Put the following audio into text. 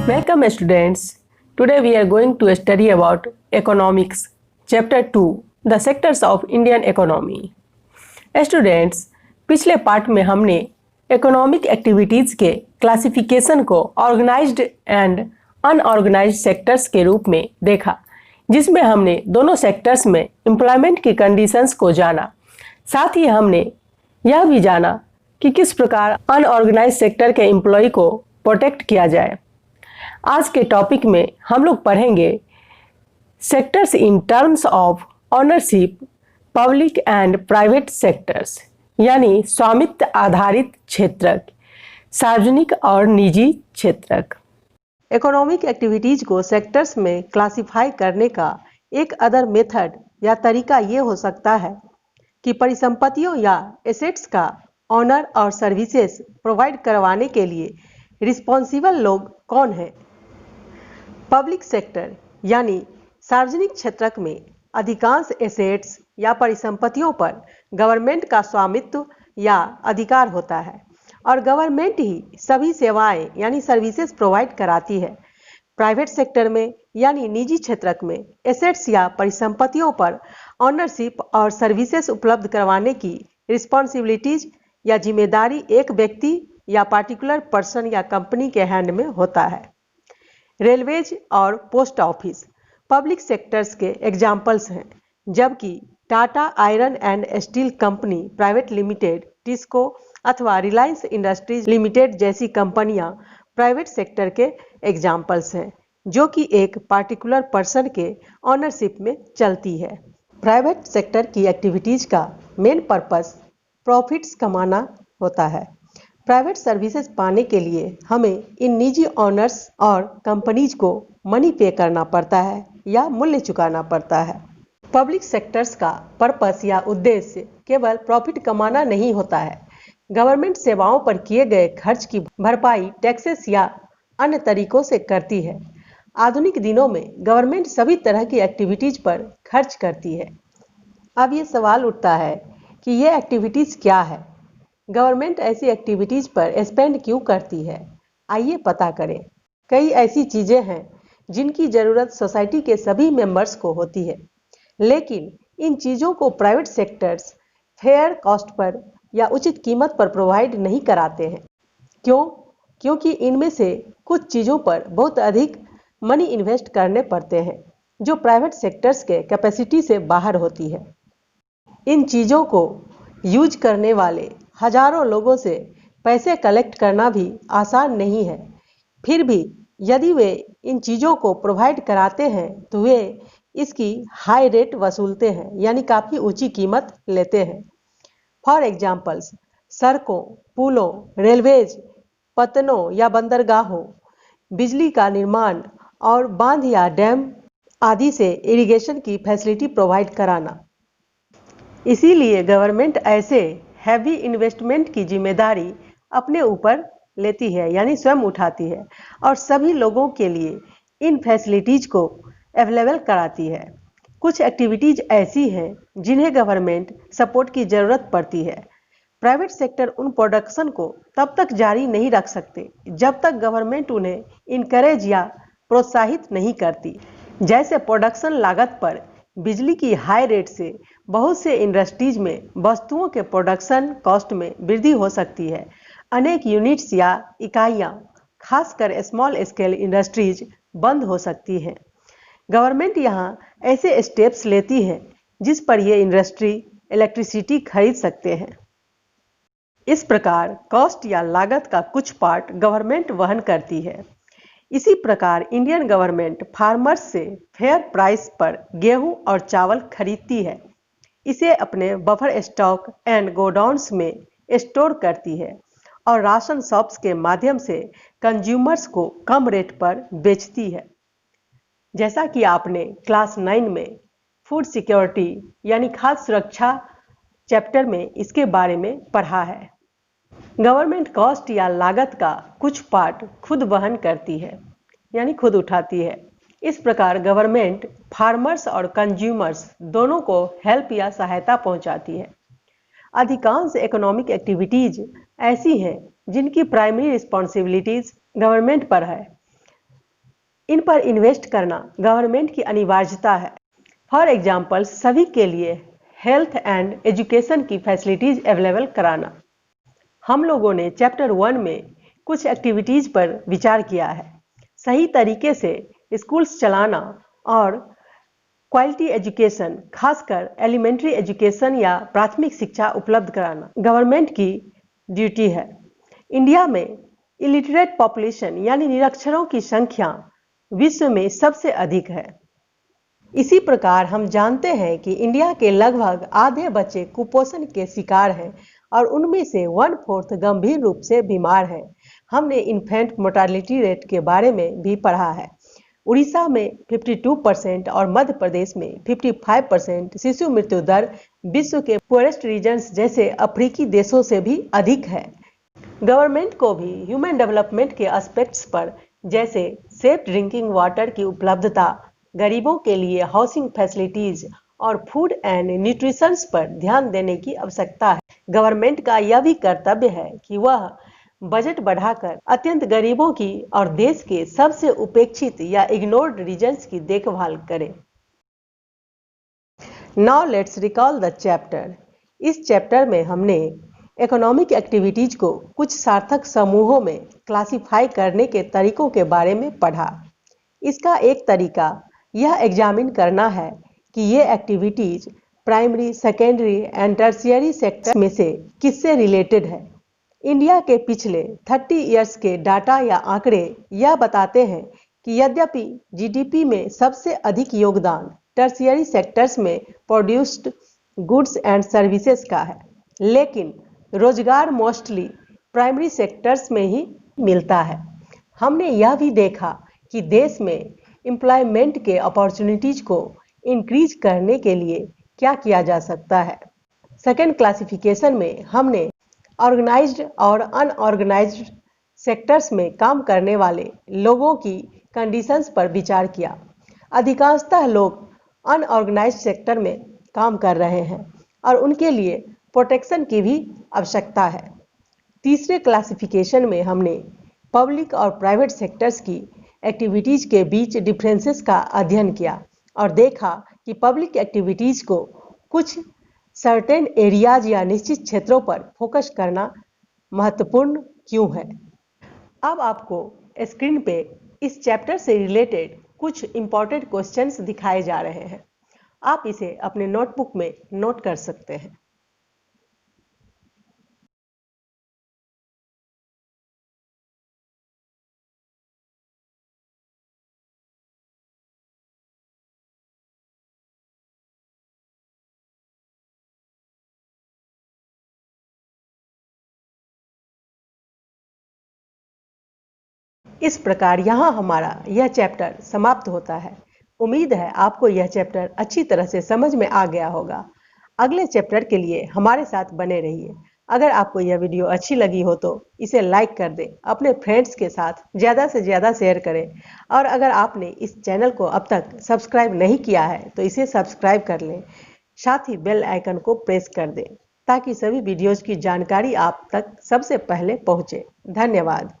Welcome students. Today we are going to study about economics, chapter 2, the sectors of Indian economy. Students, पिछले part में हमने economic activities के classification को organised and unorganised sectors के रूप में देखा, जिसमें हमने दोनों सेक्टर्स में एम्प्लॉयमेंट की कंडीशंस को जाना। साथ ही हमने यह भी जाना कि किस प्रकार अनऑर्गेनाइज्ड सेक्टर के एम्प्लॉय को प्रोटेक्ट किया जाए। आज के टॉपिक में हम लोग पढ़ेंगे sectors in terms of ownership, public and private sectors, यानी स्वामित्व आधारित क्षेत्रक, सार्वजनिक और निजी क्षेत्रक। इकोनॉमिक एक्टिविटीज को सेक्टर्स में क्लासिफाई करने का एक अदर मेथड या तरीका ये हो सकता है कि परिसंपत्तियों या एसेट्स का ऑनर और सर्विसेज प्रोवाइड करवाने के लिए रिस्पॉन्सिबल लोग कौन हैं। पब्लिक सेक्टर यानी सार्वजनिक क्षेत्रक में अधिकांश एसेट्स या परिसंपत्तियों पर गवर्नमेंट का स्वामित्व या अधिकार होता है और गवर्नमेंट ही सभी सेवाएं यानी सर्विसेज प्रोवाइड कराती है। प्राइवेट सेक्टर में यानी निजी क्षेत्रक में एसेट्स या परिसंपत्तियों पर ऑनरशिप और सर्विसेज उपलब्ध करवाने की रिस्पॉन्सिबिलिटीज या जिम्मेदारी एक व्यक्ति या पार्टिकुलर पर्सन या कंपनी के हैंड में होता है। रेलवेज और पोस्ट ऑफिस पब्लिक सेक्टर्स के एग्जाम्पल्स हैं, जबकि Tata iron and steel company private limited, TISCO अथवा रिलायंस इंडस्ट्रीज लिमिटेड जैसी कंपनियां प्राइवेट सेक्टर के एग्जाम्पल्स हैं, जो कि एक पार्टिकुलर पर्सन के ऑनरशिप में चलती है। प्राइवेट सेक्टर की एक्टिविटीज का मेन पर्पस प्रॉफिट्स कमाना होता है। प्राइवेट सर्विसेज पाने के लिए हमें इन निजी ऑनर्स और कंपनीज को मनी पे करना पड़ता है या मूल्य चुकाना पड़ता है। पब्लिक सेक्टर्स का पर्पस या उद्देश्य केवल प्रॉफिट कमाना नहीं होता है। गवर्नमेंट सेवाओं पर किए गए खर्च की भरपाई टैक्सेस या अन्य तरीकों से करती है। आधुनिक दिनों में गवर्नमेंट सभी तरह की एक्टिविटीज पर खर्च करती है। अब ये सवाल उठता है कि ये एक्टिविटीज क्या है, गवर्नमेंट ऐसी एक्टिविटीज पर स्पेंड क्यों करती है। आइए पता करें। कई ऐसी चीजें हैं जिनकी जरूरत सोसाइटी के सभी मेंबर्स को होती है, लेकिन इन चीजों को private sectors fair cost per या उचित कीमत पर प्रोवाइड नहीं कराते हैं। क्यों? क्योंकि इनमें से कुछ चीजों पर बहुत अधिक मनी इन्वेस्ट करने पड़ते हैं, जो प्राइवेट सेक्टर्स के कैपेसिटी से बाहर होती है। इन चीजों को यूज करने वाले हजारों लोगों से पैसे कलेक्ट करना भी आसान नहीं है। फिर भी यदि वे इन चीज़ों को प्रोवाइड कराते हैं तो वे इसकी हाई रेट वसूलते हैं, यानी काफ़ी ऊंची कीमत लेते हैं। फॉर एग्जाम्पल्स, सड़कों, पुलों, रेलवेज, पतनों या बंदरगाहों, बिजली का निर्माण और बांध या डैम आदि से इरिगेशन की फैसिलिटी प्रोवाइड कराना। इसीलिए गवर्नमेंट ऐसे हैवी इन्वेस्टमेंट की जिम्मेदारी अपने ऊपर लेती है, यानी स्वयं उठाती है, और सभी लोगों के लिए इन फैसिलिटीज को अवेलेबल कराती है। कुछ एक्टिविटीज ऐसी हैं जिन्हें गवर्नमेंट सपोर्ट की ज़रूरत पड़ती है। प्राइवेट सेक्टर उन प्रोडक्शन को तब तक जारी नहीं रख सकते जब तक गवर्नमेंट उन्हें इनकरेज या प्रोत्साहित नहीं करती। जैसे प्रोडक्शन लागत पर बिजली की हाई रेट से बहुत से इंडस्ट्रीज में वस्तुओं के प्रोडक्शन कॉस्ट में वृद्धि हो सकती है। अनेक यूनिट्स या इकाइयां, खासकर स्मॉल स्केल इंडस्ट्रीज बंद हो सकती हैं। गवर्नमेंट यहां ऐसे स्टेप्स लेती है जिस पर ये इंडस्ट्री इलेक्ट्रिसिटी खरीद सकते हैं। इस प्रकार कॉस्ट या लागत का कुछ पार्ट गवर्नमेंट वहन करती है। इसी प्रकार इंडियन गवर्नमेंट फार्मर्स से फेयर प्राइस पर गेहूं और चावल खरीदती है, इसे अपने बफर स्टॉक एंड गोडाउन्स में स्टोर करती है और राशन शॉप्स के माध्यम से कंज्यूमर्स को कम रेट पर बेचती है। जैसा कि आपने क्लास 9 में फूड सिक्योरिटी यानी खाद्य सुरक्षा चैप्टर में इसके बारे में पढ़ा है। गवर्नमेंट कॉस्ट या लागत का कुछ पार्ट खुद वहन करती है, यानी खुद उठाती है। इस प्रकार गवर्नमेंट फार्मर्स और कंज्यूमर्स दोनों को हेल्प या सहायता पहुंचाती है। अधिकांश इकोनॉमिक एक्टिविटीज ऐसी हैं जिनकी प्राइमरी रिस्पॉन्सिबिलिटीज गवर्नमेंट पर है। इन पर इन्वेस्ट करना गवर्नमेंट की अनिवार्यता है। फॉर एग्जाम्पल, सभी के लिए हेल्थ एंड एजुकेशन की फैसिलिटीज अवेलेबल कराना। हम लोगों ने चैप्टर 1 में कुछ एक्टिविटीज पर विचार किया है। सही तरीके से स्कूल्स चलाना और क्वालिटी एजुकेशन, खासकर एलिमेंट्री एजुकेशन या प्राथमिक शिक्षा उपलब्ध कराना गवर्नमेंट की ड्यूटी है। इंडिया में इलिटरेट पॉपुलेशन यानी निरक्षरों की संख्या विश्व में सबसे अधिक है। इसी प्रकार हम जानते हैं कि इंडिया के लगभग आधे बच्चे कुपोषण के शिकार हैं और उनमें से 1/4 गंभीर रूप से बीमार हैं। हमने इन्फेंट मोर्टालिटी रेट के बारे में भी पढ़ा है। उड़ीसा में 52% और मध्य प्रदेश में 55% शिशु मृत्यु दर विश्व के पुअरेस्ट रीजन्स जैसे अफ्रीकी देशों से भी अधिक है। गवर्नमेंट को भी ह्यूमन डेवलपमेंट के एस्पेक्ट्स पर, जैसे सेफ ड्रिंकिंग वाटर की उपलब्धता, गरीबों के लिए हाउसिंग फैसिलिटीज और फूड एंड न्यूट्रिशन पर ध्यान देने की आवश्यकता है। गवर्नमेंट का यह भी कर्तव्य है कि वह बजट बढ़ाकर अत्यंत गरीबों की और देश के सबसे उपेक्षित या इग्नोर्ड रीजन्स की देखभाल करे। Now let's recall the chapter. इस चैप्टर में हमने इकोनॉमिक एक्टिविटीज को कुछ सार्थक समूहों में क्लासिफाई करने के तरीकों के बारे में पढ़ा। इसका एक तरीका यह एग्जामिन करना है कि ये activities primary, secondary and tertiary sector में से किससे रिलेटेड है। इंडिया के पिछले 30 इयर्स के डाटा या आंकड़े यह बताते हैं कि यद्यपि जीडीपी में सबसे अधिक योगदान टर्शियरी सेक्टर्स में प्रोड्यूस्ड गुड्स एंड सर्विसेज का है, लेकिन रोजगार मोस्टली प्राइमरी सेक्टर्स में ही मिलता है। हमने यह भी देखा कि देश में एम्प्लॉयमेंट के अपॉर्चुनिटीज को इंक्रीज करने के लिए क्या किया जा सकता है। सेकेंड क्लासिफिकेशन में हमने ऑर्गेनाइज्ड और अनऑर्गेनाइज्ड सेक्टर्स में काम करने वाले लोगों की कंडीशंस पर विचार किया। अधिकांशतः लोग अनऑर्गेनाइज्ड सेक्टर में काम कर रहे हैं और उनके लिए प्रोटेक्शन की भी आवश्यकता है। तीसरे क्लासिफिकेशन में हमने पब्लिक और प्राइवेट सेक्टर्स की एक्टिविटीज के बीच डिफरेंसेस का अध्ययन किया और देखा कि पब्लिक एक्टिविटीज को कुछ सर्टेन एरियाज या निश्चित क्षेत्रों पर फोकस करना महत्वपूर्ण क्यों है। अब आपको स्क्रीन पे इस चैप्टर से रिलेटेड कुछ इंपॉर्टेंट क्वेश्चंस दिखाए जा रहे हैं। आप इसे अपने नोटबुक में नोट कर सकते हैं। इस प्रकार यहाँ हमारा यह चैप्टर समाप्त होता है। उम्मीद है आपको यह चैप्टर अच्छी तरह से समझ में आ गया होगा। अगले चैप्टर के लिए हमारे साथ बने रहिए। अगर आपको यह वीडियो अच्छी लगी हो तो इसे लाइक कर दें, अपने फ्रेंड्स के साथ ज़्यादा से ज़्यादा शेयर करें और अगर आपने इस चैनल को अब तक सब्सक्राइब नहीं किया है तो इसे सब्सक्राइब कर लें। साथ ही बेल आइकन को प्रेस कर दें ताकि सभी वीडियोज़ की जानकारी आप तक सबसे पहले पहुँचे। धन्यवाद।